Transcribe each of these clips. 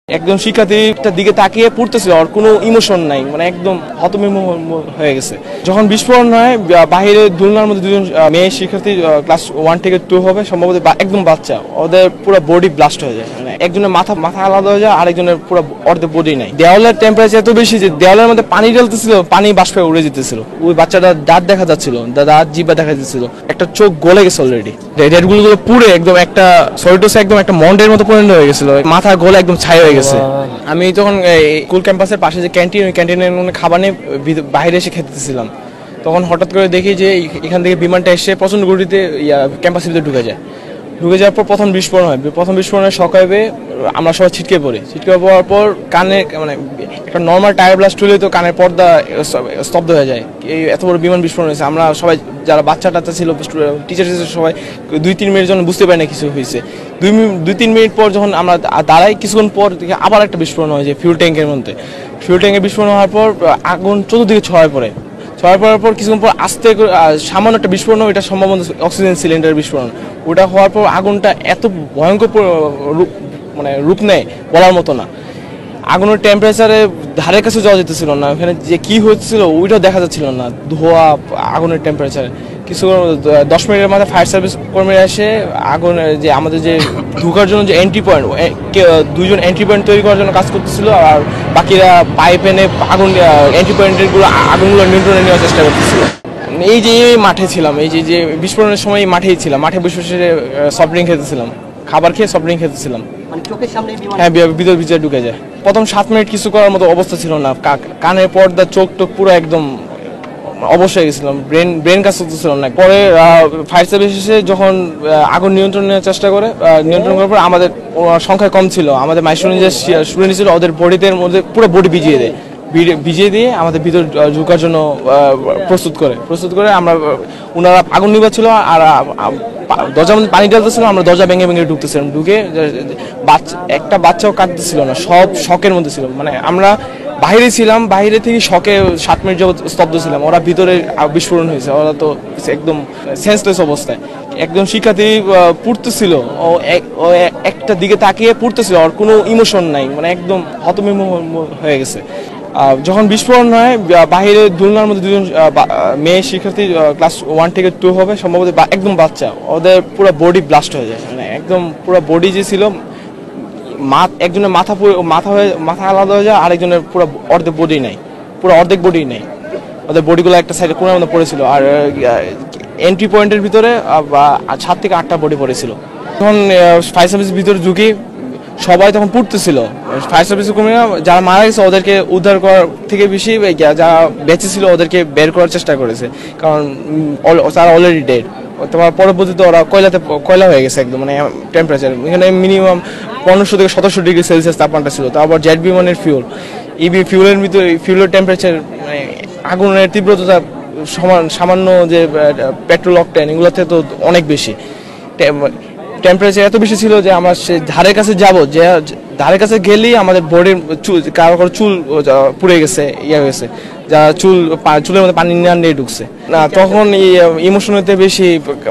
একজন শিক্ষার্থীটার দিকে তাকিয়ে পড়তেছিল, আর কোনো ইমোশন নাই, মানে একদম হতবিহ্বল হয়ে গেছে। যখন বিস্ফোরণ হয়, বাহিরে দুলনার মধ্যে দুজন মেয়ে শিক্ষার্থী ক্লাস 1 থেকে 2 হবে সম্ভবত, একদম বাচ্চা, ওদের পুরো বডি ব্লাস্ট হয়ে যায়। মানে একজনের মাথা আলাদা হয়ে যায়, আরেকজনের পুরো অর্ধেক বডি নাই। দেওয়ালের টেম্পারেচার এত বেশি যে দেওয়ালের মধ্যে পানি ঢালতেছিল, পানি বাষ্পে উড়ে যেতেছিল। ওই বাচ্চাটা দাঁত দেখা যাচ্ছিল, দাঁত জিহ্বা দেখা যাচ্ছিল, একটা চোখ গলে গেছে অলরেডি। রেডগুলো পুরো একদম একটা সরিটোসে একদম একটা মন্ডের মতো পরিণত হয়ে গেছিল, মাথা গলে একদম ছাই হয়ে গেছে। আমি যখন স্কুল ক্যাম্পাসের পাশে যে ক্যান্টিন, ওই ক্যান্টিনের খাবার নিয়ে বাইরে এসে খেতেছিলাম, তখন হঠাৎ করে দেখি যে এখান থেকে বিমানটা এসে প্রচন্ড গতিতে ক্যাম্পাসের ভিতরে ঢুকে যাওয়ার পর প্রথম বিস্ফোরণ হয়। প্রথম বিস্ফোরণের শকে আমরা সবাই ছিটকে পড়ার পর কানে, মানে একটা নর্মাল টায়ার ব্লাস্ট হলে তো কানের পর্দা স্তব্ধ হয়ে যায়। এই এত বড় বিমান বিস্ফোরণ হয়েছে, আমরা সবাই যারা বাচ্চা ছিল, টিচার সবাই 2-3 মিনিটের জন্য বুঝতে পারি না কিছু হয়েছে। 2-3 মিনিট পর যখন আমরা দাঁড়াই, কিছুক্ষণ পর থেকে আবার একটা বিস্ফোরণ হয় যে ফিউল ট্যাঙ্কের মধ্যে। ফিউল ট্যাঙ্কের বিস্ফোরণ হওয়ার পর আগুন চতুর্দিকে ছড়ায় পড়ার পর কিছুক্ষণ পর আস্তে সামান্য একটা বিস্ফোরণ, এটা সম্ভবত অক্সিজেন সিলিন্ডারের বিস্ফোরণ। ওটা হওয়ার পর আগুনটা এত ভয়ঙ্কর মানে রূপ নেয়, বলার মতো না। আগুনের টেম্পারেচারে ধারের কাছে যাওয়া যেতেছিল না, ওখানে যে কি হচ্ছিল ওইটাও দেখা যাচ্ছিল না, ধোয়া, আগুনের টেম্পারেচারে। কিছু 10 মিনিটের মাথায় ফায়ার সার্ভিস কর্মীরা এসে আগুনের যে আমাদের যে ঢোকার জন্য যে এন্ট্রি পয়েন্ট, 2জন এন্ট্রি পয়েন্ট তৈরি করার জন্য কাজ করতেছিল, আর বাকিরা পাইপ এনে আগুন এন্ট্রি পয়েন্টের আগুনগুলো নিয়ন্ত্রণে নেওয়ার চেষ্টা করতেছিল। এই যে মাঠে ছিলাম, এই যে বিস্ফোরণের সময় মাঠেই ছিলাম, মাঠে বসে বসে সফট ড্রিঙ্ক খেতেছিলাম, খাবার খেয়ে সফট ড্রিঙ্ক খেতেছিলাম। হ্যাঁ, ভিতরে ঢুকে যায়। প্রথম 7 মিনিট কিছু করার মতো অবস্থা ছিল না, কানের পর্দা, চোখ টোক পুরো একদম অবশ হয়ে গেছিলাম, ব্রেন কাজ করতেছিল না। পরে ফায়ার সার্ভিস এসে যখন আগুন নিয়ন্ত্রণ নেওয়ার চেষ্টা করে, নিয়ন্ত্রণ করার পর আমাদের সংখ্যা কম ছিল, আমাদের মাইস্টুডেন্ট যে স্টুডেন্ট ছিল ওদের বডিদের মধ্যে পুরো বডি ভিজিয়ে দিয়ে আমাদের ভিতর ঢোকার জন্য প্রস্তুত করে আমরা, ওনারা আগুন নিভাচ্ছিল আর দরজার মধ্যে পানি ঢালতেছিল, আমরা দরজা ভেঙে ঢুকতেছিলাম। ঢুকে একটা বাচ্চাও কাঁদতেছিল না, সব শকের মধ্যে ছিল। মানে আমরা বাইরে ছিলাম, বাইরে থেকে শকে 7 মিনিট যাবত স্তব্ধ ছিলাম। ওরা ভিতরে বিস্ফোরণ হয়েছে, ওরা তো একদম সেন্সলেস অবস্থায়। একজন শিক্ষার্থী পড়তেছিল, ও একটা দিকে তাকিয়ে পড়তেছিল, আর কোনো ইমোশন নাই, মানে একদম হতবিহ্বল হয়ে গেছে। যখন বিস্ফোরণ হয়, বাহিরে দুলনার মধ্যে দুজন মেয়ে শিক্ষার্থী ক্লাস 1 থেকে 2 হবে সম্ভবত, একদম বাচ্চা, ওদের পুরো বডি ব্লাস্ট হয়ে যায়। মানে একদম পুরো বডি যে ছিল, একজনের মাথা আলাদা হয়ে যায়, আরেকজনের পুরো অর্ধেক বডি নাই, ওদের বডিগুলো একটা সাইডে কোণার মধ্যে পড়েছিল। আর এন্ট্রি পয়েন্টের ভিতরে 7 থেকে 8টা বডি পড়েছিল। তখন ফায়ার সার্ভিসের ভিতরে ঢুকি, সবাই তখন পড়তেছিল। ফায়ার সার্ভিসের কর্মীরা যারা মারা গেছে ওদেরকে উদ্ধার করার থেকে বেশি যারা বেঁচে ছিল ওদেরকে বের করার চেষ্টা করেছে, কারণ তারা অলরেডি ডেড। তোমার পরবর্তীতে ওরা কয়লা হয়ে গেছে একদম, মানে টেম্পারেচার এখানে মিনিমাম 1500 থেকে 1700 ডিগ্রি সেলসিয়াস তাপমাত্রা ছিল। তারপর জেট বিমানের ফিউলের ভিতরে ফিউলের টেম্পারেচার, মানে আগুনের তীব্রতা সামান্য যে পেট্রোল অকটেন এগুলোতে তো অনেক বেশি। টেম্পারেচার এত বেশি ছিল যে আমরা সে ধারের কাছে ধারের কাছে গেলেই আমাদের বডির কারো চুল পুড়ে গেছে, হয়েছে, যা চুলের মধ্যে পানি নিয়ে ঢুকছে না। তখন এই ইমোশনতে বেশি,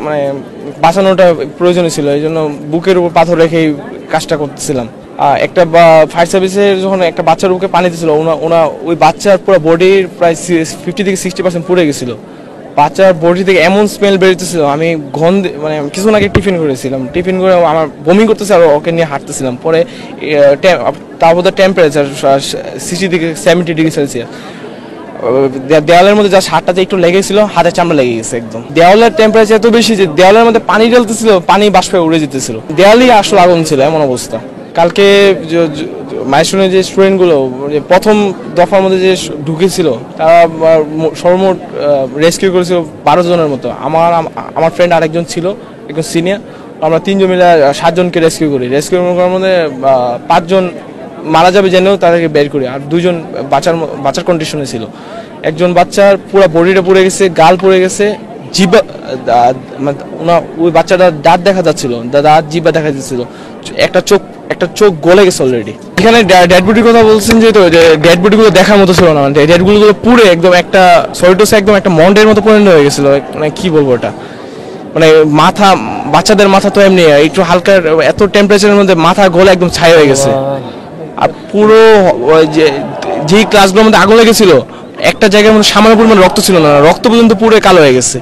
মানে বাঁচানোটা প্রয়োজনীয় ছিল, এই জন্য বুকের উপর পাথর রেখে কাজটা করতেছিলাম। একটা ফায়ার সার্ভিসে যখন একটা বাচ্চার বুকে পানি দিয়েছিল, ওই বাচ্চার পুরো বডির প্রায় 50 থেকে 60% পুড়ে গেছিল। বাচ্চার বডি থেকে এমন স্মেল বেরোতেছিল, আমি মানে কিছুক্ষণ আগে টিফিন করে আমার বমি করতেছে, আর ওকে নিয়ে হাঁটতেছিলাম। পরে তারপর টেম্পারেচার 60 থেকে 70 ডিগ্রি সেলসিয়াস। দেওয়ালের মধ্যে যা হাতটা একটু লেগেছিল, হাতের চামড়া লেগে গেছে একদম। দেওয়ালের টেম্পারেচার এত বেশি যে দেওয়ালের মধ্যে পানি ঢালতেছিল, পানি বাষ্পে উড়ে যেতেছিল, দেওয়ালই আসলে আগুন ছিল, এমন অবস্থা। কালকে মাইস্টুডেন্ট যে স্টুডেন্টগুলো প্রথম দফার মধ্যে যে ঢুকেছিল, তারা সর্বমোট রেস্কিউ করেছিল 12 জনের মতো। আমার ফ্রেন্ড আরেকজন ছিল, একজন সিনিয়র, আমরা 3 জন মিলে 7 জনকে রেস্কিউ করার মধ্যে 5 জন মারা যাবে জেনেও তাদেরকে বের করি, আর 2 জন বাঁচার কন্ডিশনে ছিল। একজন বাচ্চার পুরো বডিটা পুড়ে গেছে, গাল পুড়ে গেছে, জিহ্বা, ওই বাচ্চাটার দাঁত দেখা যাচ্ছিল, দাঁত জিহ্বা দেখা যাচ্ছিল, একটা চোখ গলে গেছে অলরেডি। এখানে ডেড বডির কথা বলছেন, যে ডেড বডিগুলো দেখার মতো ছিল না, মানে ডেডগুলো পুরো একদম একটা সরিটোসে একদম একটা মন্ডের মতো পরিণত হয়ে গেছিল। মানে কি বলবো, ওটা মানে বাচ্চাদের মাথা তো এমনি একটু হালকা, এত টেম্পারেচারের মধ্যে মাথা গলে একদম ছাই হয়ে গেছে। আর পুরো ওই যেই ক্লাসগুলোর মধ্যে আগুন লেগেছিল একটা জায়গার মধ্যে সামান্য পরিমাণ রক্ত ছিল না, রক্ত পর্যন্ত পুরো কালো হয়ে গেছে।